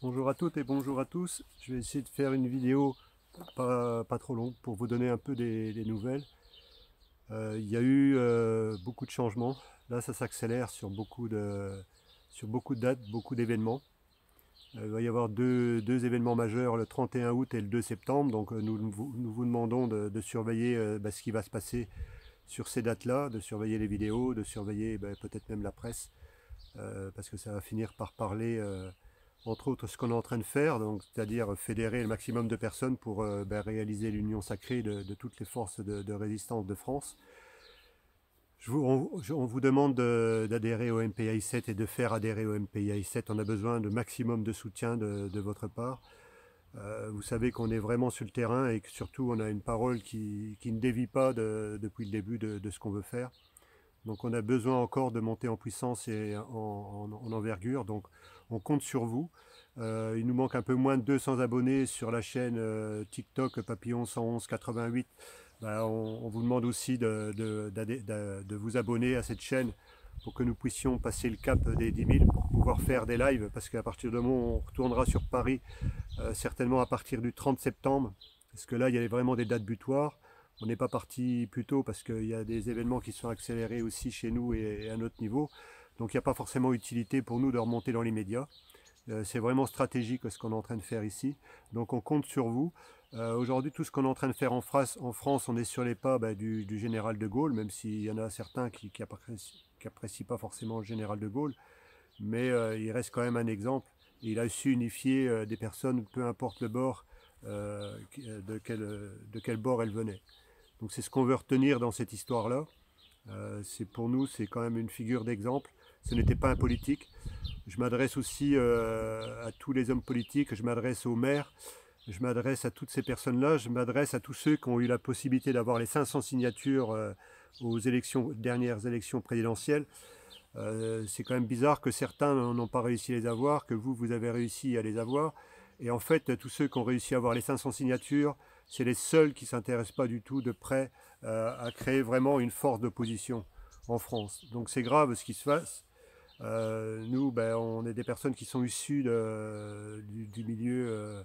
Bonjour à toutes et bonjour à tous. Je vais essayer de faire une vidéo pas trop longue pour vous donner un peu des nouvelles. Il y a eu beaucoup de changements. Là, ça s'accélère sur beaucoup de dates, beaucoup d'événements. Il va y avoir deux événements majeurs, le 31 août et le 2 septembre. Donc nous vous demandons de surveiller ce qui va se passer sur ces dates-là, de surveiller les vidéos, de surveiller peut-être même la presse, parce que ça va finir par parler entre autres ce qu'on est en train de faire, donc c'est-à-dire fédérer le maximum de personnes pour réaliser l'union sacrée de toutes les forces de résistance de France. On vous demande d'adhérer au MPI 7 et de faire adhérer au MPI 7. On a besoin de maximum de soutien de votre part. Vous savez qu'on est vraiment sur le terrain et que surtout on a une parole qui ne dévie pas depuis le début de ce qu'on veut faire. Donc on a besoin encore de monter en puissance et en envergure. Donc on compte sur vous. Il nous manque un peu moins de 200 abonnés sur la chaîne TikTok Papillon 111 88. On vous demande aussi de vous abonner à cette chaîne pour que nous puissions passer le cap des 10 000 pour pouvoir faire des lives. Parce qu'à partir du moment où on retournera sur Paris, certainement à partir du 30 septembre, parce que là il y a vraiment des dates butoirs. On n'est pas parti plus tôt parce qu'il y a des événements qui sont accélérés aussi chez nous et à notre niveau. Donc il n'y a pas forcément utilité pour nous de remonter dans les médias. C'est vraiment stratégique ce qu'on est en train de faire ici. Donc on compte sur vous. Aujourd'hui, tout ce qu'on est en train de faire en France, on est sur les pas du général de Gaulle, même s'il y en a certains qui apprécient pas forcément le général de Gaulle. Mais il reste quand même un exemple. Il a su unifier des personnes, peu importe le bord, de quel bord elles venaient. Donc c'est ce qu'on veut retenir dans cette histoire-là. Pour nous, c'est quand même une figure d'exemple. Ce n'était pas un politique. Je m'adresse aussi à tous les hommes politiques, je m'adresse aux maires, je m'adresse à toutes ces personnes-là, je m'adresse à tous ceux qui ont eu la possibilité d'avoir les 500 signatures aux dernières élections présidentielles. C'est quand même bizarre que certains n'ont pas réussi à les avoir, que vous avez réussi à les avoir. Et en fait, tous ceux qui ont réussi à avoir les 500 signatures, c'est les seuls qui ne s'intéressent pas du tout de près à créer vraiment une force d'opposition en France. Donc c'est grave ce qui se passe. Nous, on est des personnes qui sont issues du milieu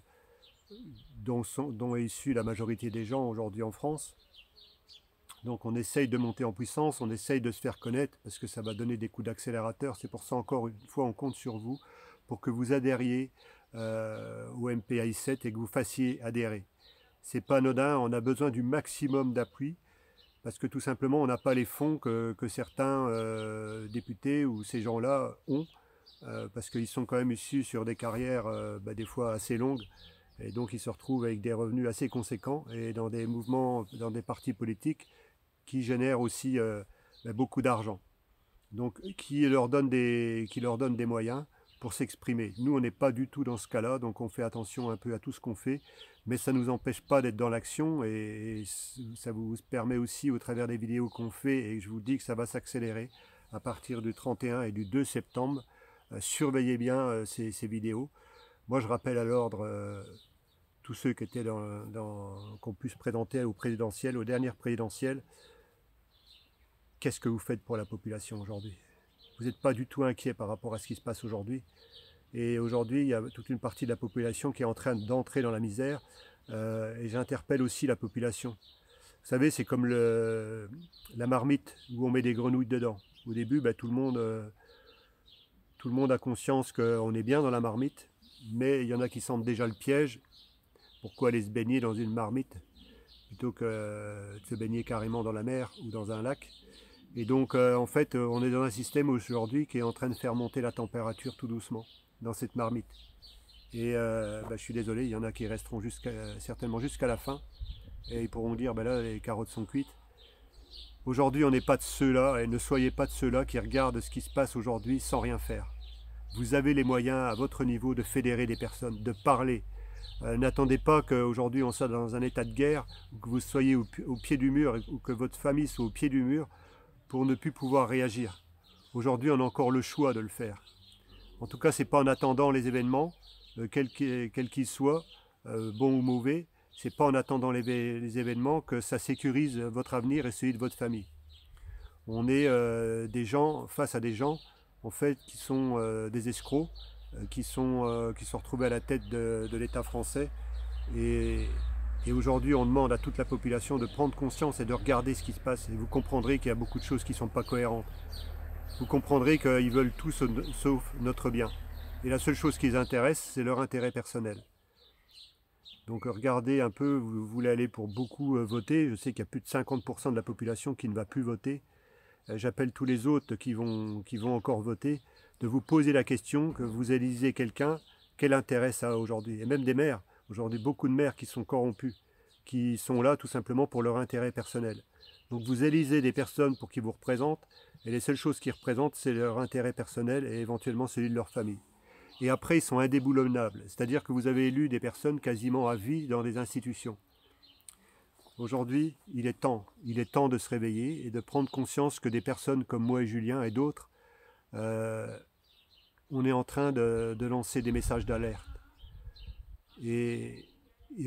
dont est issue la majorité des gens aujourd'hui en France. Donc on essaye de monter en puissance, on essaye de se faire connaître parce que ça va donner des coups d'accélérateur. C'est pour ça encore une fois on compte sur vous pour que vous adhériez au MPI 7 et que vous fassiez adhérer. C'est pas anodin, on a besoin du maximum d'appui parce que tout simplement on n'a pas les fonds que certains députés ou ces gens-là ont parce qu'ils sont quand même issus sur des carrières des fois assez longues et donc ils se retrouvent avec des revenus assez conséquents et dans des mouvements, dans des partis politiques qui génèrent aussi beaucoup d'argent. Donc qui leur donne des moyens pour s'exprimer. Nous, on n'est pas du tout dans ce cas-là, donc on fait attention un peu à tout ce qu'on fait, mais ça ne nous empêche pas d'être dans l'action et ça vous permet aussi, au travers des vidéos qu'on fait, et je vous dis que ça va s'accélérer à partir du 31 et du 2 septembre. Surveillez bien ces vidéos. Moi, je rappelle à l'ordre tous ceux qui étaient qu'on puisse présenter au présidentiel, aux dernières présidentielles. Qu'est-ce que vous faites pour la population aujourd'hui? Vous n'êtes pas du tout inquiet par rapport à ce qui se passe aujourd'hui. Et aujourd'hui, il y a toute une partie de la population qui est en train d'entrer dans la misère. Et j'interpelle aussi la population. Vous savez, c'est comme la marmite où on met des grenouilles dedans. Au début, tout le monde a conscience qu'on est bien dans la marmite, mais il y en a qui sentent déjà le piège. Pourquoi aller se baigner dans une marmite plutôt que de se baigner carrément dans la mer ou dans un lac? Et donc, en fait, on est dans un système aujourd'hui qui est en train de faire monter la température tout doucement dans cette marmite. Et je suis désolé, il y en a qui resteront certainement jusqu'à la fin et ils pourront dire, là, les carottes sont cuites. Aujourd'hui, on n'est pas de ceux-là et ne soyez pas de ceux-là qui regardent ce qui se passe aujourd'hui sans rien faire. Vous avez les moyens à votre niveau de fédérer des personnes, de parler. N'attendez pas qu'aujourd'hui on soit dans un état de guerre, ou que vous soyez au pied du mur, ou que votre famille soit au pied du mur pour ne plus pouvoir réagir. Aujourd'hui, on a encore le choix de le faire. En tout cas, ce n'est pas en attendant les événements, quels qu'ils soient, bons ou mauvais, c'est pas en attendant les événements que ça sécurise votre avenir et celui de votre famille. On est des gens face à des gens en fait qui sont des escrocs qui sont retrouvés à la tête de l'État français. Et aujourd'hui, on demande à toute la population de prendre conscience et de regarder ce qui se passe. Et vous comprendrez qu'il y a beaucoup de choses qui ne sont pas cohérentes. Vous comprendrez qu'ils veulent tout sauf notre bien. Et la seule chose qui les intéresse, c'est leur intérêt personnel. Donc regardez un peu, vous voulez aller pour beaucoup voter. Je sais qu'il y a plus de 50% de la population qui ne va plus voter. J'appelle tous les autres qui vont encore voter, de vous poser la question, que vous élisez quelqu'un, quel intérêt ça a aujourd'hui. Et même des maires, aujourd'hui beaucoup de maires qui sont corrompus, qui sont là tout simplement pour leur intérêt personnel. Donc vous élisez des personnes pour qu'ils vous représentent, et les seules choses qu'ils représentent, c'est leur intérêt personnel et éventuellement celui de leur famille. Et après, ils sont indéboulonnables, c'est-à-dire que vous avez élu des personnes quasiment à vie dans des institutions. Aujourd'hui, il est temps de se réveiller et de prendre conscience que des personnes comme moi et Julien et d'autres, on est en train de lancer des messages d'alerte. Et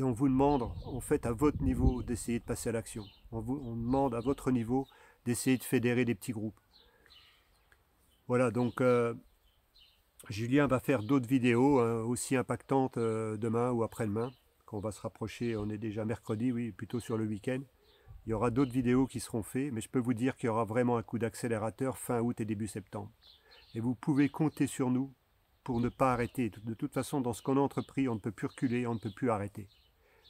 on vous demande, en fait, à votre niveau, d'essayer de passer à l'action. On demande à votre niveau d'essayer de fédérer des petits groupes. Voilà, donc Julien va faire d'autres vidéos aussi impactantes demain ou après-demain, quand on va se rapprocher, on est déjà mercredi, oui, plutôt sur le week-end. Il y aura d'autres vidéos qui seront faites, mais je peux vous dire qu'il y aura vraiment un coup d'accélérateur fin août et début septembre. Et vous pouvez compter sur nous pour ne pas arrêter. De toute façon, dans ce qu'on a entrepris, on ne peut plus reculer, on ne peut plus arrêter.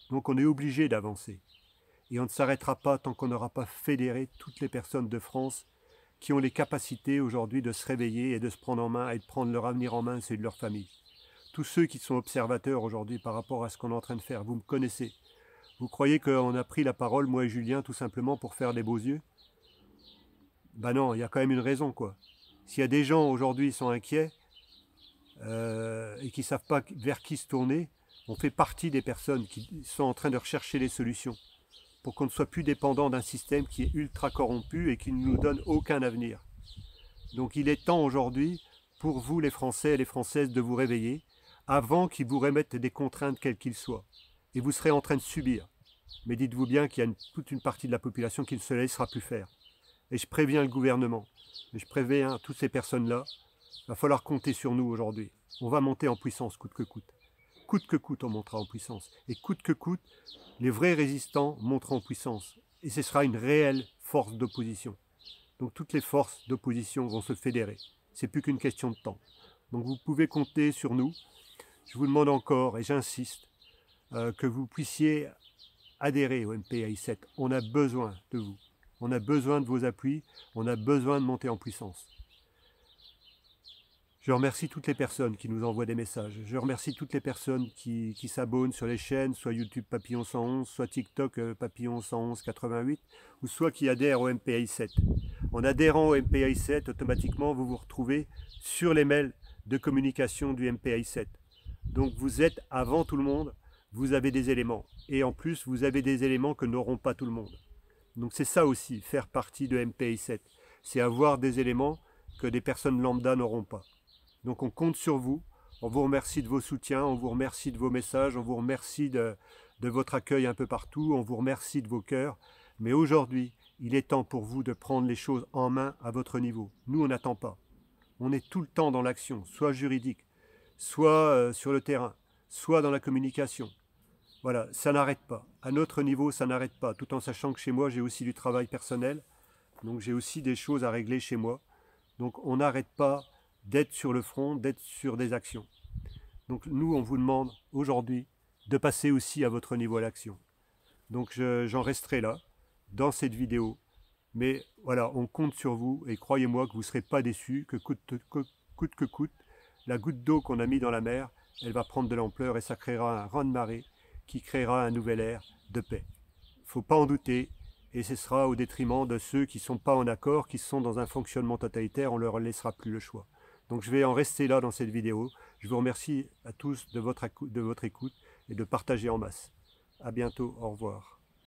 Donc on est obligé d'avancer. Et on ne s'arrêtera pas tant qu'on n'aura pas fédéré toutes les personnes de France qui ont les capacités aujourd'hui de se réveiller et de se prendre en main et de prendre leur avenir en main, celui de leur famille. Tous ceux qui sont observateurs aujourd'hui par rapport à ce qu'on est en train de faire, vous me connaissez. Vous croyez qu'on a pris la parole, moi et Julien, tout simplement pour faire des beaux yeux? Ben non, il y a quand même une raison, quoi. S'il y a des gens aujourd'hui qui sont inquiets et qui ne savent pas vers qui se tourner, on fait partie des personnes qui sont en train de rechercher les solutions pour qu'on ne soit plus dépendant d'un système qui est ultra corrompu et qui ne nous donne aucun avenir. Donc il est temps aujourd'hui pour vous les Français et les Françaises de vous réveiller avant qu'ils vous remettent des contraintes quelles qu'ils soient. Et vous serez en train de subir. Mais dites-vous bien qu'il y a toute une partie de la population qui ne se laissera plus faire. Et je préviens le gouvernement, et je préviens toutes ces personnes-là, il va falloir compter sur nous aujourd'hui. On va monter en puissance coûte que coûte. Coûte que coûte, on montera en puissance. Et coûte que coûte, les vrais résistants monteront en puissance. Et ce sera une réelle force d'opposition. Donc toutes les forces d'opposition vont se fédérer. C'est plus qu'une question de temps. Donc vous pouvez compter sur nous. Je vous demande encore, et j'insiste, que vous puissiez adhérer au MPAI 7. On a besoin de vous. On a besoin de vos appuis. On a besoin de monter en puissance. Je remercie toutes les personnes qui nous envoient des messages. Je remercie toutes les personnes qui s'abonnent sur les chaînes, soit YouTube Papillon 111, soit TikTok Papillon 111 88, ou soit qui adhèrent au MPAI 7. En adhérant au MPAI 7, automatiquement, vous vous retrouvez sur les mails de communication du MPAI 7. Donc vous êtes avant tout le monde, vous avez des éléments. Et en plus, vous avez des éléments que n'auront pas tout le monde. Donc c'est ça aussi, faire partie de MPAI 7. C'est avoir des éléments que des personnes lambda n'auront pas. Donc on compte sur vous, on vous remercie de vos soutiens, on vous remercie de vos messages, on vous remercie de votre accueil un peu partout, on vous remercie de vos cœurs. Mais aujourd'hui, il est temps pour vous de prendre les choses en main à votre niveau. Nous, on n'attend pas. On est tout le temps dans l'action, soit juridique, soit sur le terrain, soit dans la communication. Voilà, ça n'arrête pas. À notre niveau, ça n'arrête pas, tout en sachant que chez moi, j'ai aussi du travail personnel. Donc j'ai aussi des choses à régler chez moi. Donc on n'arrête pas d'être sur le front, d'être sur des actions. Donc nous, on vous demande aujourd'hui de passer aussi à votre niveau à l'action. Donc j'en resterai là, dans cette vidéo. Mais voilà, on compte sur vous et croyez-moi que vous ne serez pas déçus, que coûte que coûte, la goutte d'eau qu'on a mis dans la mer, elle va prendre de l'ampleur et ça créera un raz-de-marée qui créera un nouvel ère de paix. Il ne faut pas en douter. Et ce sera au détriment de ceux qui ne sont pas en accord, qui sont dans un fonctionnement totalitaire, on ne leur laissera plus le choix. Donc je vais en rester là dans cette vidéo. Je vous remercie à tous de votre écoute et de partager en masse. À bientôt, au revoir.